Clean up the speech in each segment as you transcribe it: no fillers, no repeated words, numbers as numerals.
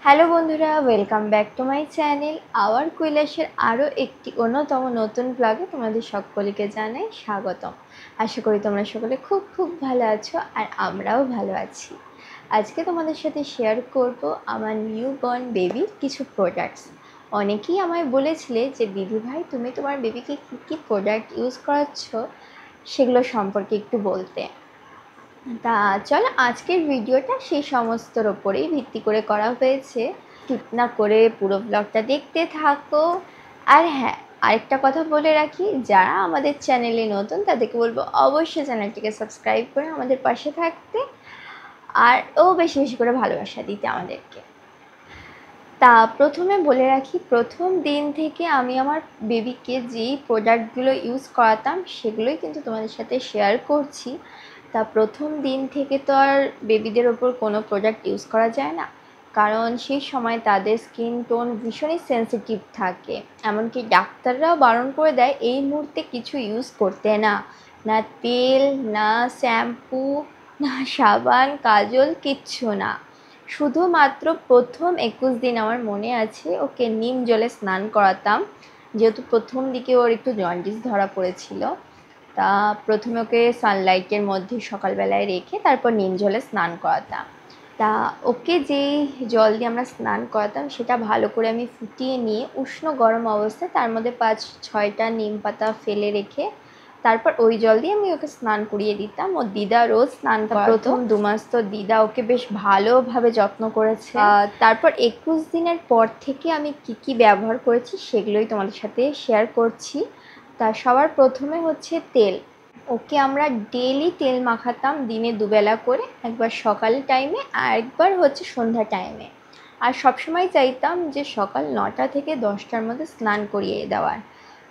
Hello বন্ধুরা, welcome back to my channel. Our কৈলাসের আরও একটি অন্যতম নতুন ব্লগে তোমাদের সকলকে জানাই স্বাগতম। আশা করি তোমরা সকলে খুব খুব ভালো আছো আর আমরাও ভালো আছি। আজকে তোমাদের সাথে শেয়ার করব আমার নিউ বর্ন বেবির কিছু প্রোডাক্টস। অনেকেই আমায় বলেছিলে যে দিদিভাই তুমি তোমার বেবিকে কী কী প্রোডাক্ট ইউজ করাচ্ছ সেগুলো সম্পর্কে একটু বলতে। তা চলো আজকের ভিডিওটা সেই সমস্তর ওপরেই ভিত্তি করে করা হয়েছে। স্কিপ না করে পুরো ব্লগটা দেখতে থাকো। আর হ্যাঁ, আরেকটা কথা বলে রাখি, যারা আমাদের চ্যানেলে নতুন তাদেরকে বলবো অবশ্যই চ্যানেলটিকে সাবস্ক্রাইব করে আমাদের পাশে থাকতে আর বেশি বেশি করে ভালোবাসা দিতে আমাদেরকে। তা প্রথমে বলে রাখি, প্রথম দিন থেকে আমি আমার বেবিকে যেই প্রোডাক্টগুলো ইউজ করাতাম সেগুলোই কিন্তু তোমাদের সাথে শেয়ার করছি। তা প্রথম দিন থেকে তো আর বেবিদের ওপর কোনো প্রোডাক্ট ইউজ করা যায় না, কারণ সেই সময় তাদের স্কিন টোন ভীষণই সেন্সিটিভ থাকে। এমনকি ডাক্তাররাও বারণ করে দেয় এই মুহূর্তে কিছু ইউজ করতে না, না তেল, না শ্যাম্পু, না সাবান, কাজল, কিচ্ছু না। শুধুমাত্র প্রথম 21 দিন আমার মনে আছে ওকে নিম জলে স্নান করাতাম, যেহেতু প্রথম দিকে ওর একটু জন্ডিস ধরা পড়েছিল। তা প্রথমে ওকে সানলাইটের মধ্যে সকালবেলায় রেখে তারপর নিম জলে স্নান করাতাম। তা ওকে যেই জল দিয়ে আমরা স্নান করাতাম সেটা ভালো করে আমি ফুটিয়ে নিয়ে উষ্ণ গরম অবস্থায় তার মধ্যে 5-6টা নিম পাতা ফেলে রেখে তারপর ওই জল দিয়ে আমি ওকে স্নান করিয়ে দিতাম। ও দিদা রোজ স্নান করতো। প্রথম 2 মাস তো দিদা ওকে বেশ ভালোভাবে যত্ন করেছে। তারপর 21 দিনের পর থেকে আমি কি ব্যবহার করেছি সেগুলোই তোমাদের সাথে শেয়ার করছি। তা সবার প্রথমে হচ্ছে তেল। ওকে আমরা ডেইলি তেল মাখাতাম, দিনে 2 বেলা করে, একবার সকাল টাইমে আর একবার হচ্ছে সন্ধ্যা টাইমে। আর সবসময় চাইতাম যে সকাল 9টা থেকে 10টার মধ্যে স্নান করিয়ে দেওয়ার,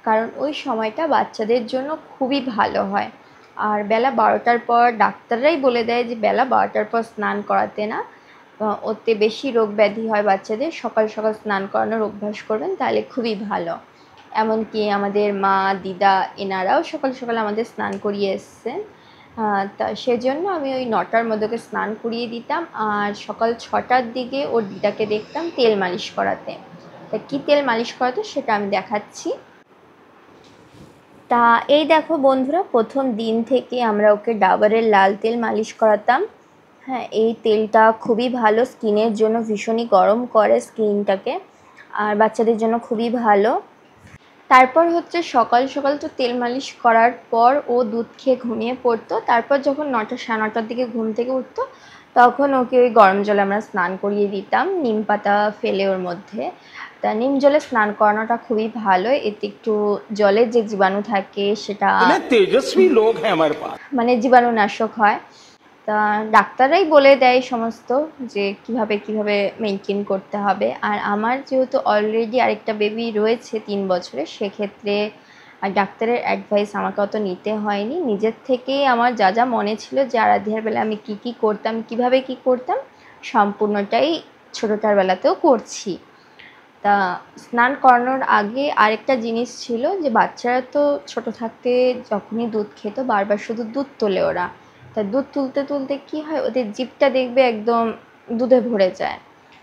কারণ ওই সময়টা বাচ্চাদের জন্য খুবই ভালো হয়। আর বেলা 12টার পর ডাক্তাররাই বলে দেয় যে বেলা 12টার পর স্নান করাতে না, ওতে বেশি রোগ ব্যাধি হয় বাচ্চাদের। সকাল সকাল স্নান করানোর অভ্যাস করবেন তাহলে খুবই ভালো। এমনকি আমাদের মা, দিদা এনারাও সকাল সকাল আমাদের স্নান করিয়ে এসছেন। তা সেজন্য আমি ওই 9টার মধ্যে ওকে স্নান করিয়ে দিতাম। আর সকাল 6টার দিকে ওর দিদাকে দেখতাম তেল মালিশ করাতে। তা কী তেল মালিশ করাতো সেটা আমি দেখাচ্ছি। তা এই দেখো বন্ধুরা, প্রথম দিন থেকে আমরা ওকে ডাবরের লাল তেল মালিশ করাতাম। হ্যাঁ, এই তেলটা খুবই ভালো, স্কিনের জন্য ভীষণই গরম করে স্কিনটাকে, আর বাচ্চাদের জন্য খুবই ভালো। তারপর হচ্ছে সকাল সকাল তো তেল মালিশ করার পর ও দুধ খেয়ে ঘুমিয়ে পড়তো। তারপর যখন 9টা 9:30টার দিকে ঘুম থেকে উঠতো তখন ওকে ওই গরম জলে আমরা স্নান করিয়ে দিতাম, নিম পাতা ফেলে ওর মধ্যে। তা নিম জলে স্নান করানোটা খুবই ভালো, এতে একটু জলের যে জীবাণু থাকে সেটা তেজস্বী লোক হ্যাঁ আমার পাস, মানে জীবাণুনাশক হয়। তা ডাক্তাররাই বলে দেয় সমস্ত যে কিভাবে মেনটেন করতে হবে। আর আমার যেহেতু অলরেডি আরেকটা বেবি রয়েছে 3 বছরের, সেক্ষেত্রে ডাক্তারের অ্যাডভাইস আমাকে অত নিতে হয়নি। নিজের থেকেই আমার যা যা মনে ছিল যে আরাধ্যার বেলা আমি কী করতাম, কিভাবে করতাম, সম্পূর্ণটাই ছোটোটার বেলাতেও করছি। তা স্নান করানোর আগে আরেকটা জিনিস ছিল যে বাচ্চারা তো ছোটো থাকতে যখনই দুধ খেত বারবার শুধু দুধ তোলে ওরা। তা দুধ তুলতে তুলতে কী হয়, ওদের জিভটা দেখবে একদম দুধে ভরে যায়।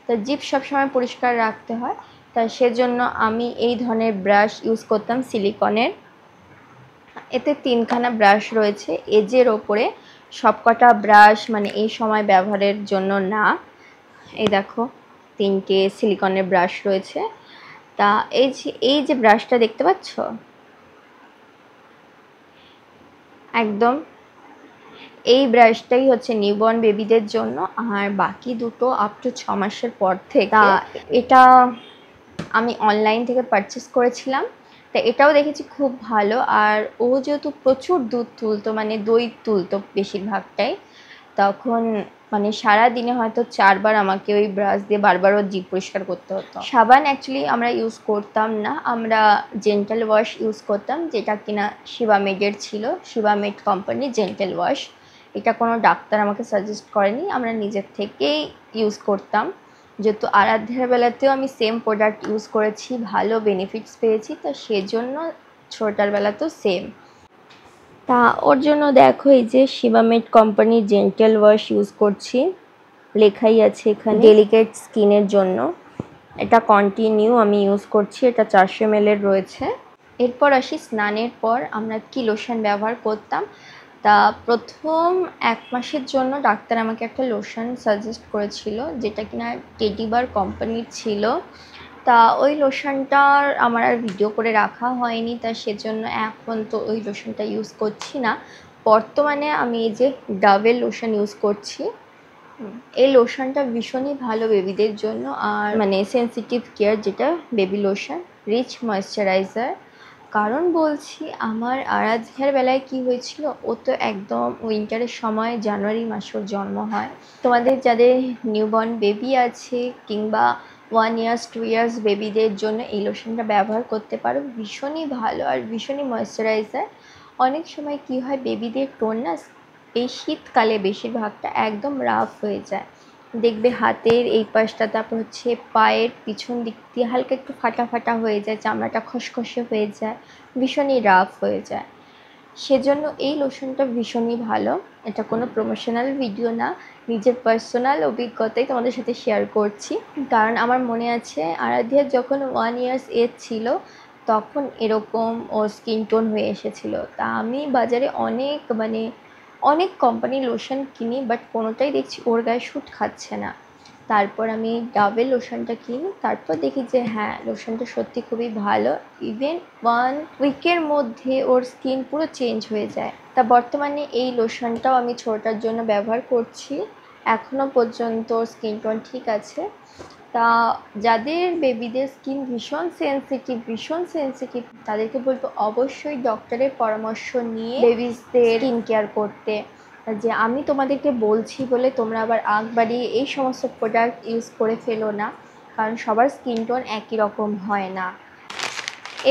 তা জিভ সবসময় পরিষ্কার রাখতে হয়। তা সেজন্য আমি এই ধরনের ব্রাশ ইউজ করতাম সিলিকনের। এতে 3খানা ব্রাশ রয়েছে, এজের ওপরে। সবকটা ব্রাশ মানে এই সময় ব্যবহারের জন্য না। এই দেখো 3টে সিলিকনের ব্রাশ রয়েছে। তা এই যে ব্রাশটা দেখতে পাচ্ছ, একদম এই ব্রাশটাই হচ্ছে নিউবর্ন বেবিদের জন্য, আর বাকি দুটো আপ টু 6 মাসের পর থেকে। তা এটা আমি অনলাইন থেকে পারচেস করেছিলাম। তা এটাও দেখেছি খুব ভালো। আর ও যেহেতু প্রচুর দুধ তুলতো, মানে দই তুলতো বেশিরভাগটাই, তখন মানে সারা দিনে হয়তো 4বার আমাকে ওই ব্রাশ দিয়ে বারবার ওর জিভ পরিষ্কার করতে হতো। সাবান অ্যাকচুয়ালি আমরা ইউজ করতাম না, আমরা জেন্টাল ওয়াশ ইউজ করতাম, যেটা কিনা শিবামেডের ছিল, শিবামেড কোম্পানির জেন্টাল ওয়াশ। এটা কোনো ডাক্তার আমাকে সাজেস্ট করেনি, আমরা নিজের থেকেই ইউজ করতাম। যেহেতু আরাধ্যার বেলাতেও আমি সেম প্রোডাক্ট ইউজ করেছি, ভালো বেনিফিটস পেয়েছি, তা সেজন্য ছোটার বেলাতেও সেম। তা ওর জন্য দেখো এই যে শিবামেড কোম্পানির জেন্টাল ওয়াশ ইউজ করছি। লেখাই আছে এখানে ডেলিকেট স্কিনের জন্য। এটা কন্টিনিউ আমি ইউজ করছি, এটা 400 ml এর রয়েছে। এরপর আসি স্নানের পর আমরা কি লোশন ব্যবহার করতাম। তা প্রথম 1 মাসের জন্য ডাক্তার আমাকে একটা লোশন সাজেস্ট করেছিল, যেটা কিনা টেডিবার কোম্পানির ছিল। তা ওই লোশনটার আমার আর ভিডিও করে রাখা হয়নি, তা সেজন্য এখন তো ওই লোশনটা ইউজ করছি না। বর্তমানে আমি এই যে ডাবের লোশন ইউজ করছি। এই লোশনটা ভীষণই ভালো বেবিদের জন্য, আর মানে সেন্সিটিভ কেয়ার, যেটা বেবি লোশন রিচ ময়েশ্চারাইজার। কারণ বলছি, আমার আরাধ্যার বেলায় কি হয়েছিল, ও তো একদম উইন্টারের সময় জানুয়ারি মাসে ওর জন্ম হয়। তোমাদের যাদের নিউবর্ন বেবি আছে কিংবা 1 years 2 years বেবিদের জন্য এই লোশনটা ব্যবহার করতে পারো, ভীষণই ভালো আর ভীষণই ময়েশ্চারাইজার। অনেক সময় কি হয়, বেবিদের টোন না এই শীতকালে বেশিরভাগটা একদম রাফ হয়ে যায়, দেখবে হাতের এই পাশটা, তারপর হচ্ছে পায়ের পিছন দিক দিয়ে হালকা একটু ফাটা ফাটা হয়ে যায়, চামড়াটা খসখসে হয়ে যায়, ভীষণই রাফ হয়ে যায়। সেজন্য এই লোশনটা ভীষণই ভালো। এটা কোনো প্রমোশনাল ভিডিও না, নিজের পার্সোনাল অভিজ্ঞতাই তোমাদের সাথে শেয়ার করছি। কারণ আমার মনে আছে আরাধ্যার যখন 1 years এজ ছিল, তখন এরকম ওর স্কিন টোন হয়ে এসেছিলো। তা আমি বাজারে অনেক কোম্পানির লোশন কিনি, বাট কোনোটাই দেখছি ওর গায়ে শ্যুট খাচ্ছে না। তারপর আমি ডাবের লোশনটা কিনি, তারপর দেখি যে হ্যাঁ, লোশনটা সত্যি খুবই ভালো। ইভেন 1 উইকের মধ্যে ওর স্কিন পুরো চেঞ্জ হয়ে যায়। তা বর্তমানে এই লোশনটাও আমি ছোটটার জন্য ব্যবহার করছি, এখনও পর্যন্ত ওর স্কিন টোন ঠিক আছে। তা যাদের বেবিদের স্কিন ভীষণ সেন্সিটিভ তাদেরকে বলবো অবশ্যই ডক্টরের পরামর্শ নিয়ে বেবিসদের স্কিন কেয়ার করতে। যে আমি তোমাদেরকে বলছি বলে তোমরা আবার আগ বাড়িয়ে এই সমস্ত প্রোডাক্ট ইউজ করে ফেলো না, কারণ সবার স্কিন টোন একই রকম হয় না।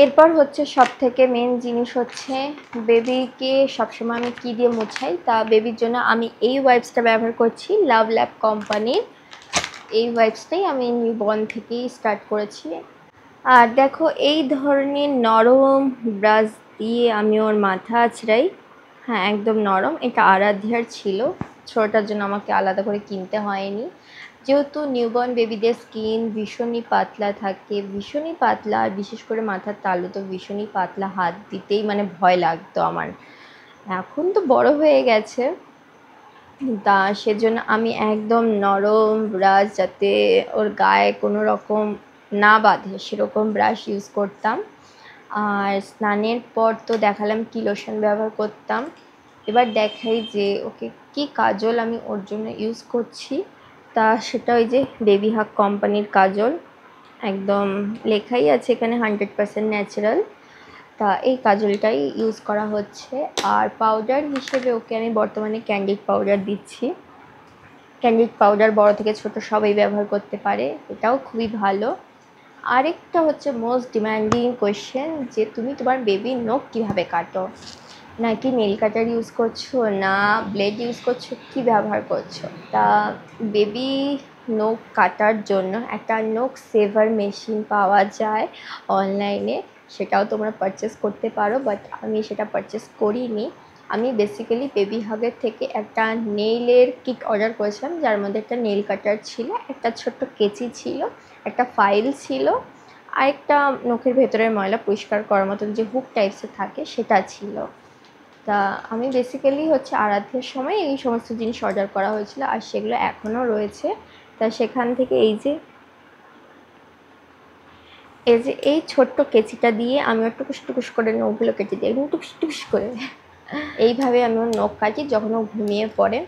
এরপর হচ্ছে সবথেকে মেন জিনিস হচ্ছে বেবিকে সবসময় আমি কী দিয়ে মোছাই। তা বেবির জন্য আমি এই ওয়াইপসটা ব্যবহার করছি, লাভ ল্যাব কোম্পানির। এই ওয়াইপসটাই আমি নিউবর্ন থেকেই স্টার্ট করেছি। আর দেখো, এই ধরনের নরম ব্রাশ দিয়ে আমি ওর মাথা আঁচড়াই। হ্যাঁ, একদম নরম। এটা আরাধ্যার ছিল, ছোটোটার জন্য আমাকে আলাদা করে কিনতে হয়নি। যেহেতু নিউবর্ন বেবিদের স্কিন ভীষণই পাতলা থাকে, ভীষণই পাতলা, আর বিশেষ করে মাথার তালু তো ভীষণই পাতলা, হাত দিতেই মানে ভয় লাগতো আমার। এখন তো বড় হয়ে গেছে, তা সেজন্য আমি একদম নরম ব্রাশ, যাতে ওর গায়ে কোনো রকম না বাঁধে সেরকম ব্রাশ ইউজ করতাম। আর স্নানের পর তো দেখালাম কি লোশন ব্যবহার করতাম, এবার দেখাই যে ওকে কি কাজল আমি ওর জন্য ইউজ করছি। তা সেটা ওই যে বেবি হাগ কোম্পানির কাজল, একদম লেখাই আছে এখানে 100% ন্যাচারাল। তা এই কাজলটাই ইউজ করা হচ্ছে। আর পাউডার হিসেবে ওকে আমি বর্তমানে ক্যান্ডিড পাউডার দিচ্ছি। ক্যান্ডিড পাউডার বড় থেকে ছোট সবাই ব্যবহার করতে পারে, এটাও খুবই ভালো। আরেকটা হচ্ছে মোস্ট ডিমান্ডিং কোয়েশ্চেন, যে তুমি তোমার বেবির নখ কীভাবে কাটো, নাকি নেল কাটার ইউজ করছো, না ব্লেড ইউজ করছো, কী ব্যবহার করছো। তা বেবি নখ কাটার জন্য একটা নখ সেভার মেশিন পাওয়া যায় অনলাইনে, সেটাও তোমরা পারচেস করতে পারো, বাট আমি সেটা পারচেস করিনি। আমি বেসিক্যালি বেবি হাগের থেকে একটা নেইলের কিট অর্ডার করেছিলাম, যার মধ্যে একটা নেল কাটার ছিল, একটা ছোট্ট কেচি ছিল, একটা ফাইল ছিল, আর একটা নখের ভেতরের ময়লা পরিষ্কার করার মতন যে হুক টাইপসের থাকে সেটা ছিল। তা আমি বেসিক্যালি হচ্ছে আরাধ্যের সময় এই সমস্ত জিনিস অর্ডার করা হয়েছিল, আর সেগুলো এখনও রয়েছে। তা সেখান থেকে এই ছোট্ট কেচিটা দিয়ে আমি ওর টুকুস টুকুস করে নখগুলো কেটে দিই, একদম টুকুস টুকুস করে। এইভাবে আমি ওর নখ কাটি যখন ও ঘুমিয়ে পড়ে,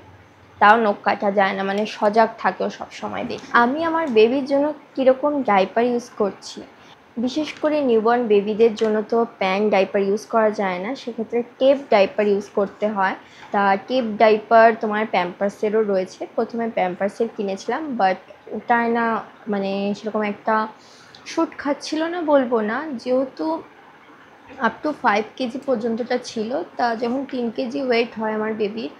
তাও নখ কাটা যায় না, মানে সজাগ থাকেও সবসময় দেখি। আমি আমার বেবির জন্য কীরকম ডাইপার ইউজ করছি, বিশেষ করে নিউবর্ন বেবিদের জন্য তো প্যান্ট ডাইপার ইউজ করা যায় না, সেক্ষেত্রে টেপ ডাইপার ইউজ করতে হয়। তা টেপ ডাইপার তোমার প্যাম্পার্সেরও রয়েছে। প্রথমে প্যাম্পার্সের কিনেছিলাম, বাট ওটায় না মানে সেরকম একটা শ্যুট খাচ্ছিল না বলবো না, যেহেতু আপ টু 5 কেজি পর্যন্তটা ছিল। তা যখন 3 কেজি ওয়েট হয় আমার বেবির,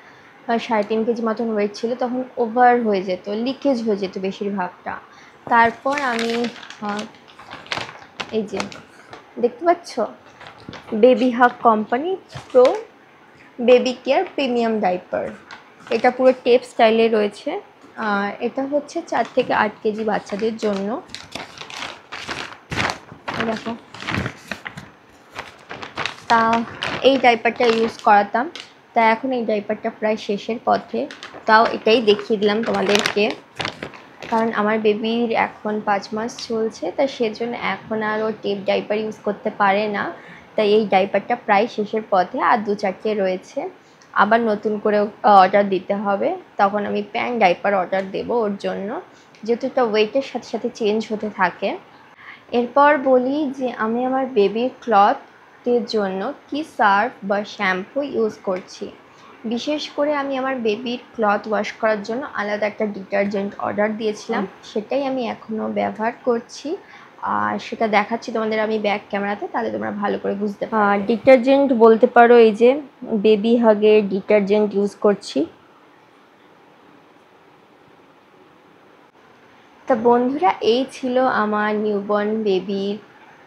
3.5 কেজি মতন ওয়েট ছিল, তখন ওভার হয়ে যেত, লিকেজ হয়ে যেত বেশিরভাগটা। তারপর আমি এই যে দেখতে পাচ্ছ baby hug company pro baby care premium diaper, এটা পুরো টেপ স্টাইলে রয়েছে। আর এটা হচ্ছে 4 থেকে 8 কেজি বাচ্চাদের জন্য। দেখো, তা এই ডাইপারটা ইউজ করাতাম, তা এখন এই ডাইপারটা প্রায় শেষের পথে। তাও এটাই দেখিয়ে দিলাম তোমাদেরকে, কারণ আমার বেবির এখন 5 মাস চলছে, তাই সেজন্য এখন আর ও টেপ ডাইপার ইউজ করতে পারে না। তাই এই ডাইপারটা প্রায় শেষের পথে, আর 2-4টে রয়েছে। আবার নতুন করে অর্ডার দিতে হবে, তখন আমি প্যান্ট ডাইপার অর্ডার দেবো ওর জন্য, যেহেতু এটা ওয়েটের সাথে সাথে চেঞ্জ হতে থাকে। এরপর বলি যে আমি আমার বেবির ক্লথের জন্য কি সার্ফ বা শ্যাম্পু ইউজ করছি। বিশেষ করে আমি আমার বেবির ক্লথ ওয়াশ করার জন্য আলাদা একটা ডিটারজেন্ট অর্ডার দিয়েছিলাম, সেটাই আমি এখনও ব্যবহার করছি। আর সেটা দেখাচ্ছি তোমাদের আমি ব্যাক ক্যামেরাতে, তাহলে তোমরা ভালো করে বুঝতে পারো। ডিটারজেন্ট বলতে পারো এই যে বেবি হাগের ডিটারজেন্ট ইউজ করছি। তা বন্ধুরা, এই ছিল আমার নিউবর্ন বেবির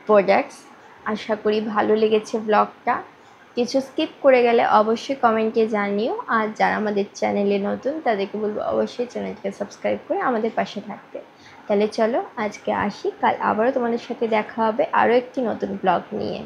প্রোডাক্টস। আশা করি ভালো লেগেছে ব্লগটা। কিছু স্কিপ করে গেলে অবশ্যই কমেন্টে জানিও। আর যারা আমাদের চ্যানেলে নতুন তাদেরকে বলবো অবশ্যই চ্যানেলটাকে সাবস্ক্রাইব করে আমাদের পাশে থাকতে। তাহলে চলো আজকে আসি, কাল আবারও তোমাদের সাথে দেখা হবে আরও একটি নতুন ব্লগ নিয়ে।